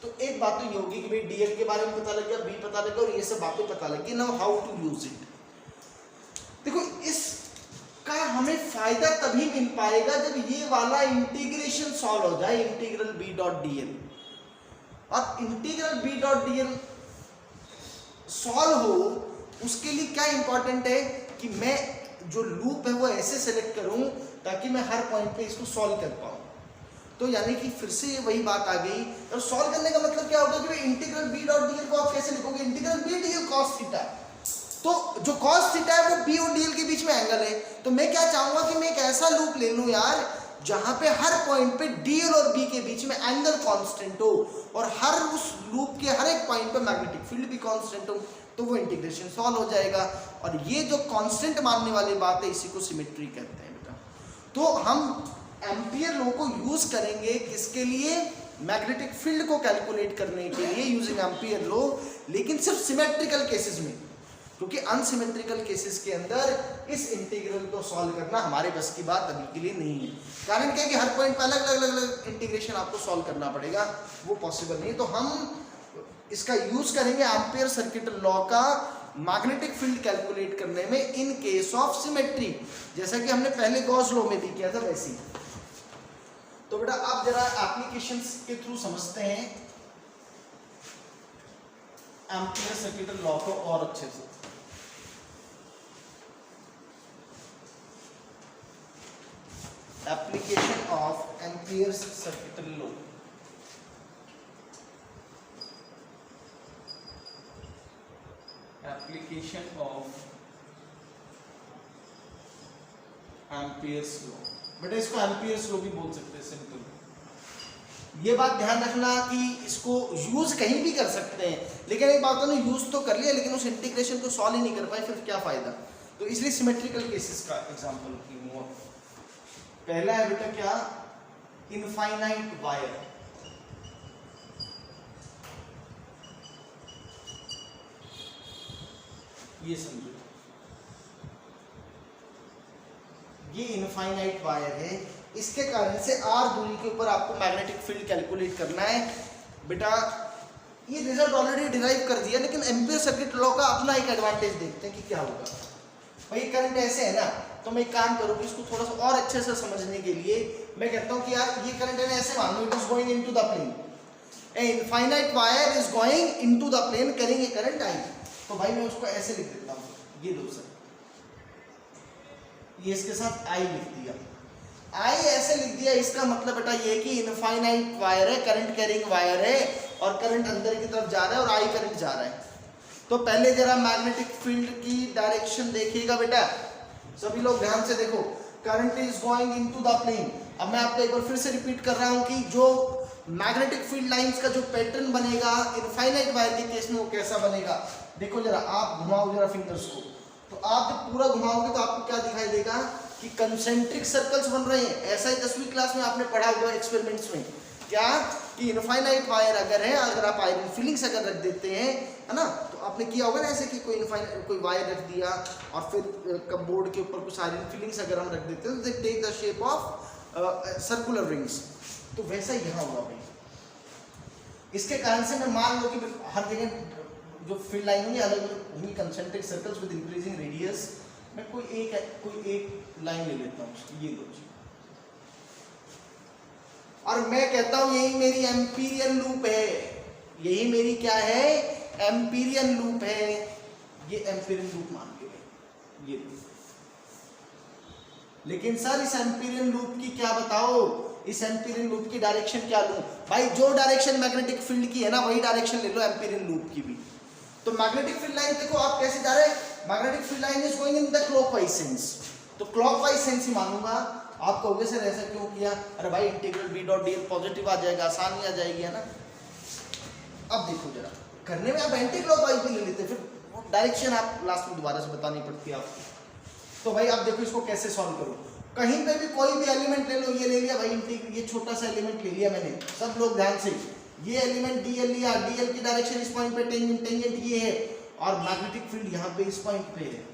तो एक बात तो ये होगी कि भाई डीएल के बारे में पता लग गया, बी पता लग गया और ये सब बातें पता लग गई। Now how to use it. देखो इसका हमें फायदा तभी मिल पाएगा जब ये वाला इंटीग्रेशन सॉल्व हो जाए, इंटीग्रल बी डॉट डीएल। और integral B dot DL solve हो उसके लिए क्या इंपॉर्टेंट है कि मैं जो लूप है वो ऐसे सेलेक्ट करूं ताकि मैं हर पॉइंट पे इसको सॉल्व कर पाऊं। तो यानी कि फिर से वही बात आ गई। और सॉल्व करने का मतलब क्या होगा कि इंटीग्रल बी डॉट डीएल को आप कैसे लिखोगे, integral B DL cos theta. तो जो कॉस थीटा है वो बी और डीएल के बीच में एंगल है। तो मैं क्या चाहूंगा कि मैं एक ऐसा लूप ले लूं यार जहां पे हर पॉइंट पे डीएल और बी के बीच में एंगल कांस्टेंट हो और हर उस लूप के हर एक पॉइंट पे मैग्नेटिक फील्ड भी कांस्टेंट हो, तो वो इंटीग्रेशन सॉल्व हो जाएगा। और ये जो कांस्टेंट मानने वाली बात है इसी को सिमेट्री कहते हैं बेटा। तो हम एम्पियर लॉ को यूज करेंगे किसके लिए, मैग्नेटिक फील्ड को कैलकुलेट करने के लिए यूजिंग एम्पियर लॉ, लेकिन सिर्फ सिमेट्रिकल केसेस में, क्योंकि अनसिमेट्रिकल केसेस के अंदर इस इंटीग्रल को सॉल्व करना हमारे बस की बात अभी के लिए नहीं है। कारण क्या है कि हर पॉइंट पर अलग अलग इंटीग्रेशन आपको सॉल्व करना पड़ेगा, वो पॉसिबल नहीं है। तो हम इसका यूज करेंगे एम्पियर सर्किट लॉ का मैग्नेटिक फील्ड कैलकुलेट करने में इन केस ऑफ सिमेट्री, जैसा कि हमने पहले गॉस लॉ में भी किया था वैसे ही। तो बेटा आप जरा एप्लीकेशंस के थ्रू समझते हैं एम्पियर सर्किट लॉ को और अच्छे से। Application of ampere circuit law. Application of Ampere's law. बेटा इसको एम्पियर्स लॉ भी बोल सकते हैं सिंपल। ये बात ध्यान रखना कि इसको यूज कहीं भी कर सकते हैं, लेकिन एक बात ने यूज तो कर लिया लेकिन उस इंटीग्रेशन को सॉल्व ही नहीं कर पाए, फिर क्या फायदा। तो इसलिए सिमेट्रिकल केसेस का एग्जांपल लूंगा। पहला है बेटा क्या, इनफाइनाइट वायर। ये समझो, ये इनफाइनाइट वायर है, इसके कारण से आर दूरी के ऊपर आपको मैग्नेटिक फील्ड कैलकुलेट करना है। बेटा ये रिजल्ट ऑलरेडी डिराइव कर दिया, लेकिन एम्पियर सर्किट लॉ का अपना एक एडवांटेज देखते हैं कि क्या होगा। भाई करंट ऐसे है ना, तो मैं एक काम करूँगी इसको थोड़ा सा और अच्छे से समझने के लिए मैं कहता हूँ कि यार ये करंट है ऐसे मान लो, it is going into the plane, a infinite wire is going into the plane, करेंगे करंट आई। तो भाई मैं उसको ऐसे लिख देता हूँ, ये लो सर, ये इसके साथ आई लिख दिया, आई ऐसे लिख दिया। इसका मतलब बेटा ये कि इनफाइनाइट वायर है, करंट कैरिंग वायर है और करंट अंदर की तरफ जा रहा है और आई करंट जा रहा है। तो पहले जरा मैग्नेटिक फील्ड की डायरेक्शन देखिएगा बेटा, सभी लोग ध्यान से देखो, current is going into the plane. अब मैं आपको एक बार फिर से रिपीट कर रहा हूँ कि जो मैग्नेटिक फील्ड लाइंस का जो पैटर्न बनेगा इनफाइनाइट वायर के केस में वो कैसा बनेगा। देखो जरा आप घुमाओ जरा फिंगर्स को, तो आप जब पूरा घुमाओगे तो आपको क्या दिखाई देगा कि कंसेंट्रिक सर्कल्स बन रहे हैं। ऐसा ही 10वीं क्लास में आपने पढ़ा होगा एक्सपेरिमेंट्स में, क्या कि इनफाइनाइट वायर अगर है, अगर आप आयरन फिलिंग्स अगर रख देते हैं, है ना, तो आपने किया होगा ना ऐसे कि कोई वायर रख दिया और फिर कपबोर्ड के ऊपर कुछ आयरन फिलिंग्स अगर हम रख देते हैं तो they take the shape of circular rings. तो वैसा यहाँ होगा भाई। इसके कारण से मैं मान लो कि हर जगह जो फील्ड लाइन होंगी अलग अलग होंगी, concentric circles with increasing radius. मैं कोई एक लाइन ले लेता हूँ, ये लो जी, और मैं कहता हूं यही मेरी एम्पीरियन लूप है, यही मेरी क्या है, एम्पीरियन लूप है। ये एम्पीरियन लूप मान के ये लूप। लेकिन सर इस एम्पीरियन लूप की क्या बताओ, इस एम्पीरियन लूप की डायरेक्शन क्या लूं? भाई जो डायरेक्शन मैग्नेटिक फील्ड की है ना वही डायरेक्शन ले लो एम्पीरियन लूप की भी। तो मैग्नेटिक फील्ड लाइन देखो आप कैसे जा रहे हैं, magnetic field line is going in the clockwise sense, तो क्लॉकवाइज सेंस ही मानूंगा। आप कहोगे सर ऐसा क्यों किया? अरे भाई integral b dot dl positive आ जाएगा, आसानी आ जाएगी, है ना। अब देखो जरा करने में आप एंटी क्लॉकवाइज भी ले लेते, फिर डायरेक्शन आप लास्ट में दोबारा से बतानी पड़ती है आपको। तो भाई अब देखो इसको कैसे सॉल्व करो। कहीं पे भी कोई भी एलिमेंट ले लो, ये ले लिया भाई, ये छोटा सा एलिमेंट ले लिया मैंने, सब लोग ध्यान से, ये एलिमेंट dl लिया, dl की डायरेक्शन इस पॉइंट पे टेंजेंट ये है और मैग्नेटिक फील्ड यहाँ पे इस पॉइंट पे है,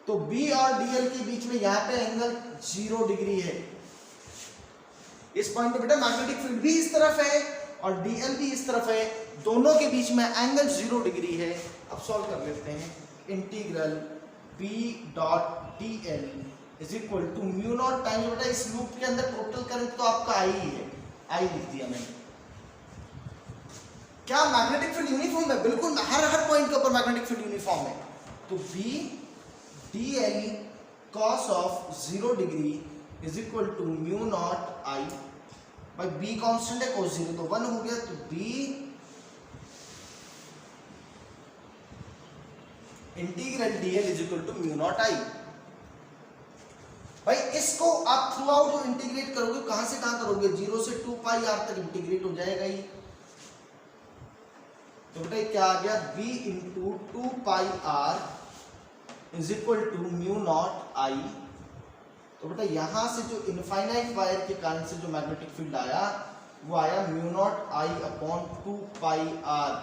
तो b और dl के बीच में यहाँ पे एंगल 0 डिग्री है। इस पॉइंट पे बेटा मैग्नेटिक फील्ड भी इस तरफ है और dl भी इस तरफ है, दोनों के बीच में एंगल 0 डिग्री है। अब सॉल्व कर लेते हैं। Integral b dot dl is equal to mu naught times, बेटा इस लूप के अंदर टोटल करंट तो आपका आई ही है, आई लिख दिया मैंने। क्या मैग्नेटिक फील्ड यूनिफॉर्म है? बिल्कुल, हर पॉइंट के ऊपर मैग्नेटिक फील्ड यूनिफॉर्म है। तो b dl cos of 0 degree is equal to mu naught I, भाई b कांस्टेंट है, cos 0 तो 1 हो गया, तो b integral dl is equal to mu naught I. भाई इसको आप थ्रू आउट जो इंटीग्रेट करोगे, कहां से कहां करोगे, 0 से 2 पाई r तक इंटीग्रेट हो जाएगा ही। तो बेटा क्या आ गया, b into 2 pi r is equal to mu naught I. तो बेटा यहां से जो इनफाइनाइट वायर के कारण से जो मैग्नेटिक फील्ड आया वो आया mu naught I upon 2 pi r।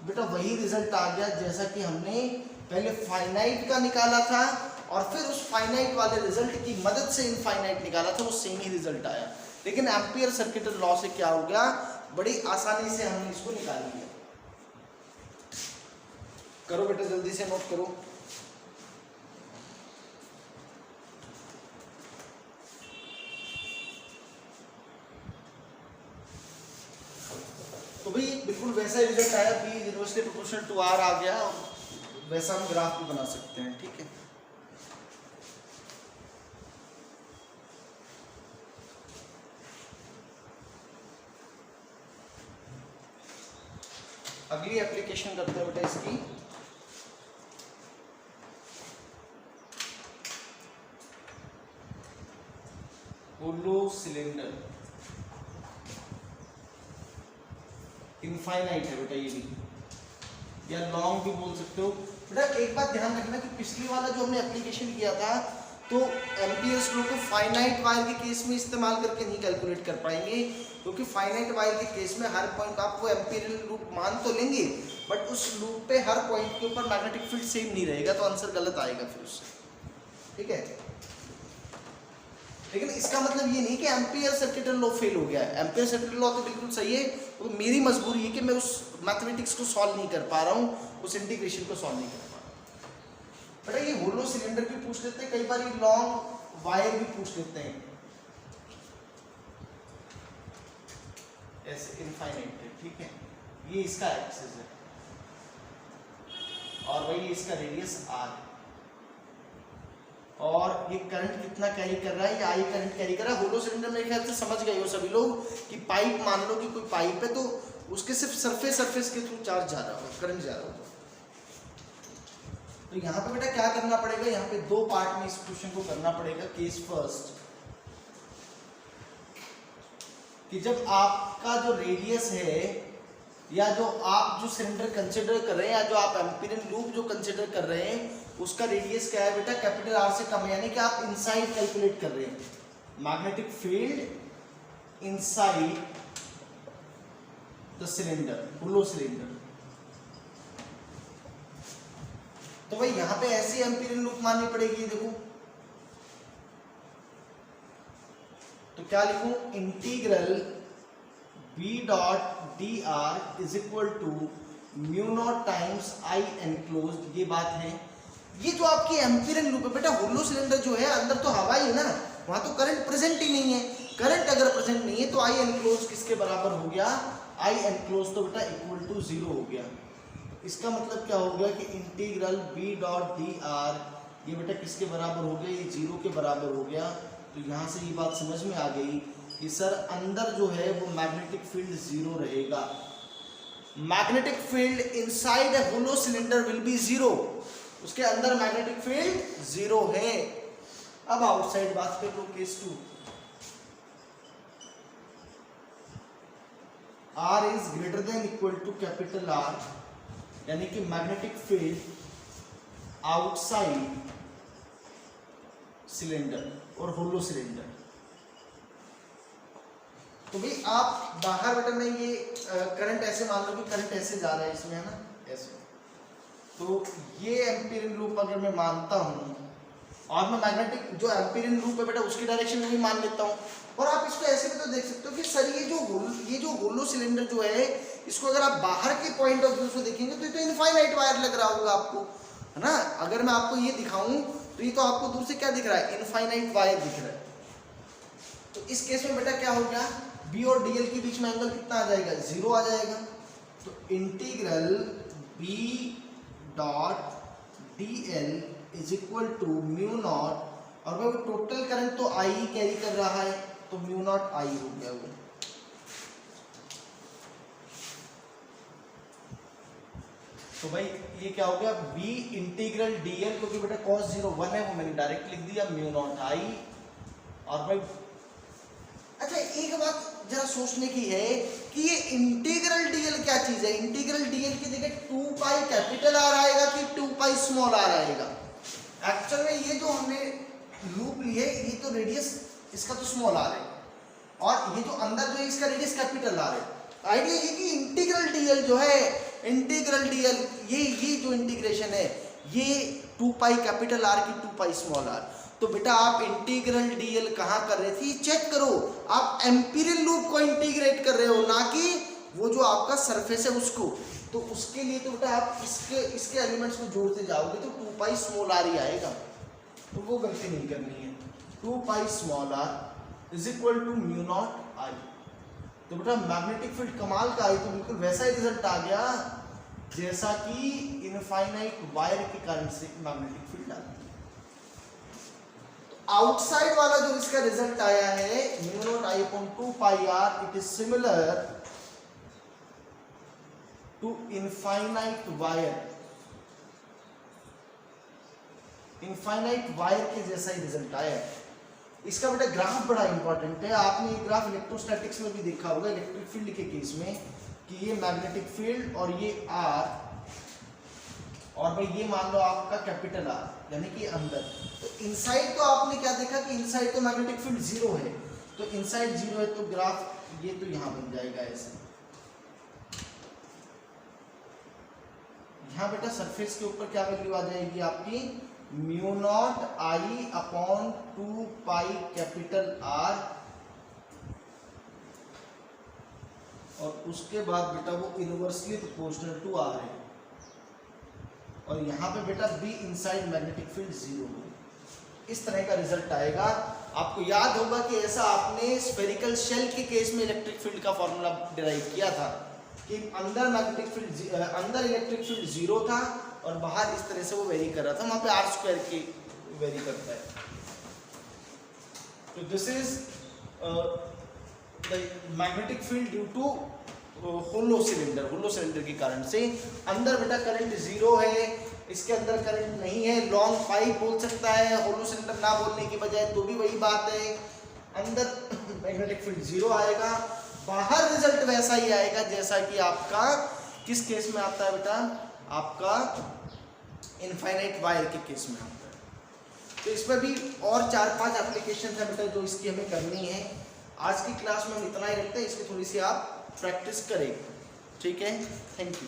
बेटा वही रिजल्ट आ गया जैसा कि हमने पहले फाइनाइट का निकाला था और फिर उस फाइनाइट वाले रिजल्ट की मदद से इनफाइनाइट निकाला था, वो सेम ही रिजल्ट आया। लेकिन एम्पियर सर्किटल लॉ से क्या हो गया, बड़ी आसानी से हमने इसको निकाल लिया। करो बेटा जल्दी से नोट करो। तो भाई बिल्कुल वैसा ही रिजल्ट आया, b inversely proportional to r आ गया और वैसा हम ग्राफ भी बना सकते हैं, ठीक है। अगली एप्लीकेशन करते हैं बेटा इसकी। होलो सिलेंडर, इनफाइनाइट है बेटा ये भी, या लॉन्ग भी बोल सकते हो। बेटा एक बात ध्यान रखना कि पिछली वाला जो हमने एप्लीकेशन किया था तो एम्पियर्स लॉ को फाइनाइट वायर के केस में इस्तेमाल करके नहीं कैलकुलेट कर पाएंगे, क्योंकि फाइनाइट वायर के केस में हर पॉइंट आपको एम्पिरियल लूप मान तो लेंगे बट उस लूप पे हर पॉइंट के ऊपर मैग्नेटिक फील्ड सेम नहीं रहेगा, तो आंसर गलत आएगा फिर उससे, ठीक है। लेकिन इसका मतलब ये नहीं कि एम्पियर सर्किटल लॉ फेल हो गया है, एम्पियर सर्किटल लॉ तो बिल्कुल सही है। तो मेरी मजबूरी है कि मैं उस मैथमेटिक्स को सॉल्व नहीं कर पा रहा हूँ, उस इंटीग्रेशन को सॉल्व नहीं कर पा रहा हूँ। बेटा ये होलो सिलेंडर भी पूछ लेते हैं, कई बार ये लॉन्ग वायर भी पूछ लेते हैं, ऐसे इनफाइनाइट है, ठीक है। ये इसका एक्सिस है और वही इसका रेडियस r है और ये करंट कितना कैरी कर रहा है, ये आई करंट कैरी कर रहा है। होलो सिलेंडर मेरे ख्याल से समझ गए हो सभी लोग कि पाइप, मान लो कि कोई पाइप है तो उसके सिर्फ सरफेस के थ्रू चार्ज जा रहा होगा, करंट जा रहा होगा। तो यहाँ पे बेटा क्या करना पड़ेगा, यहाँ पे दो पार्ट में इस क्वेश्चन को करना पड़ेगा। केस फर्स्ट, कि जब आपका जो रेडियस है या जो आप जो सिलेंडर कंसिडर कर रहे हैं या जो आप एम्पिरियन लूप जो कंसिडर कर रहे हैं उसका रेडियस क्या है बेटा, कैपिटल आर से कम है, यानी कि आप इनसाइड कैलकुलेट कर रहे हैं magnetic field inside the cylinder, hollow cylinder. तो भाई यहां पे ऐसी एम्पिरियन लूप माननी पड़ेगी, देखो तो क्या लिखूं, integral b dot D R is equal to mu naught times I enclosed. ये बात है, ये जो आपकी एम्पिरियन लूप है बेटा, होलो सिलेंडर जो है अंदर तो हवा ही है ना, वहां तो करंट प्रेजेंट ही नहीं है। करंट अगर प्रेजेंट नहीं है तो आई एनक्लोज किसके बराबर हो गया, आई एनक्लोज तो बेटा इक्वल टू 0 हो गया। इसका मतलब क्या हो गया कि integral b dot D are ये बेटा किसके बराबर हो गया, ये 0 के बराबर हो गया। तो यहाँ से ये बात समझ में आ गई कि कि सर अंदर जो है वो मैग्नेटिक फील्ड 0 रहेगा। Magnetic field inside a hollow cylinder will be 0, उसके अंदर मैग्नेटिक फील्ड 0 है। अब आउटसाइड बात कर लो, case 2, R is greater than equal to capital R, यानी कि मैग्नेटिक फील्ड आउटसाइड सिलेंडर और होलो सिलेंडर। तो भाई आप बाहर बटन में ये करंट ऐसे मान लो कि करंट ऐसे जा रहा है इसमें, है ना, ऐसे, तो ये एम्पीरियन लूप अगर मैं मानता हूँ और मैं मैग्नेटिक जो एम्पीरियन लूप है बेटा उसकी डायरेक्शन में भी मान लेता हूँ, और आप इसको ऐसे भी तो देख सकते हो कि सर ये जो होलो सिलेंडर जो है इसको अगर आप बाहर के पॉइंट ऑफ व्यू से देखेंगे तो ये तो इनफाइनाइट वायर लग रहा होगा आपको, है ना। अगर मैं आपको ये दिखाऊं तो ये तो आपको दूर से क्या दिख रहा है, इनफाइनाइट वायर दिख रहा है। तो इस केस में बेटा क्या हो गया, बी और डीएल के बीच में एंगल कितना आ जाएगा, 0 आ जाएगा। तो integral B dot DL is equal to mu naught, और भाई टोटल करंट तो आई कैरी कर रहा है तो म्यू नॉट आई हो गया वो। तो भाई ये क्या हो गया, बी इंटीग्रल डीएल, क्योंकि बेटा cos 0 1 है वो मैंने डायरेक्ट लिख दिया, म्यू नॉट आई। और भाई अच्छा एक बात जरा सोचने की है कि ये इंटीग्रल डीएल क्या चीज है, इंटीग्रल डीएल की जगह 2 पाई कैपिटल आर आएगा कि 2 पाई स्मॉल आर आएगा। एक्चुअल में ये जो हमने लूप ली है ये तो रेडियस इसका तो स्मॉल आर है, और ये जो अंदर जो है इसका रेडियस कैपिटल आर है। आइडिया ये कि इंटीग्रल डीएल जो है, इंटीग्रल डीएल ये जो इंटीग्रेशन है ये 2 पाई कैपिटल आर की 2 पाई स्मॉल आर। तो बेटा आप इंटीग्रल डीएल कहाँ कर रहे थे, चेक करो, आप एम्पीरियल लूप को इंटीग्रेट कर रहे हो, ना कि वो जो आपका सरफेस है उसको। तो उसके लिए तो बेटा आप इसके एलिमेंट्स को जोड़ते जाओगे तो 2 पाई स्मॉल आर ही आएगा, तो वो गलती नहीं करनी है। 2 pi small R is equal to mu naught I. तो बेटा मैग्नेटिक फील्ड कमाल का आई, तो बिल्कुल वैसा ही रिजल्ट आ गया जैसा कि इनफाइनाइट वायर के कारण से मैग्नेटिक फील्ड आती है। तो आउटसाइड वाला जो इसका रिजल्ट आया है mu naught I upon 2 pi R, it is similar to infinite wire, infinite wire के जैसा ही रिजल्ट आया है। इसका बेटा ग्राफ बड़ा इंपॉर्टेंट है, आपने ये ग्राफ इलेक्ट्रोस्टैटिक्स में भी देखा होगा, इलेक्ट्रिक फील्ड के केस में, कि ये मैग्नेटिक फील्ड और ये आर, और भाई ये मान लो आपका कैपिटल आर यानी कि अंदर। तो इनसाइड तो आपने क्या देखा कि इनसाइड तो मैग्नेटिक फील्ड 0 है, तो इनसाइड 0 है तो ग्राफ ये तो यहां बन जाएगा ऐसे। यहां बेटा सरफेस के ऊपर क्या वैल्यू आ जाएगी आपकी, mu naught I upon 2 pi capital R, और उसके बाद बेटा वो इनवर्सली प्रोपोर्शनल टू आर है, और यहाँ पे बेटा बी इनसाइड मैग्नेटिक फील्ड 0 है। इस तरह का रिजल्ट आएगा। आपको याद होगा कि ऐसा आपने स्फेरिकल शेल के केस में इलेक्ट्रिक फील्ड का फॉर्मूला डिराइव किया था कि अंदर मैग्नेटिक फील्ड, अंदर इलेक्ट्रिक फील्ड 0 था और बाहर इस तरह से वो वेरी कर रहा था, वहाँ पे आर स्क्वायर की वेरी करता है। तो this is the magnetic field due to hollow cylinder के कारण से। अंदर बेटा करंट 0 है, इसके अंदर करंट नहीं है, लॉन्ग पाइप बोल सकता है, होलो सिलेंडर ना बोलने की बजाय, तो भी वही बात है। अंदर मैग्नेटिक फील्ड 0 आएगा, बाहर रिजल्ट वैसा ही आएगा जैसा कि आपका किस केस में आता है बेटा, आपका इनफाइनाइट वायर के केस में आता है। तो इसमें भी और 4-5 एप्लीकेशन है बेटा जो इसकी हमें करनी है। आज की क्लास में हम इतना ही रखते हैं, इसकी थोड़ी सी आप प्रैक्टिस करें, ठीक है। Thank you.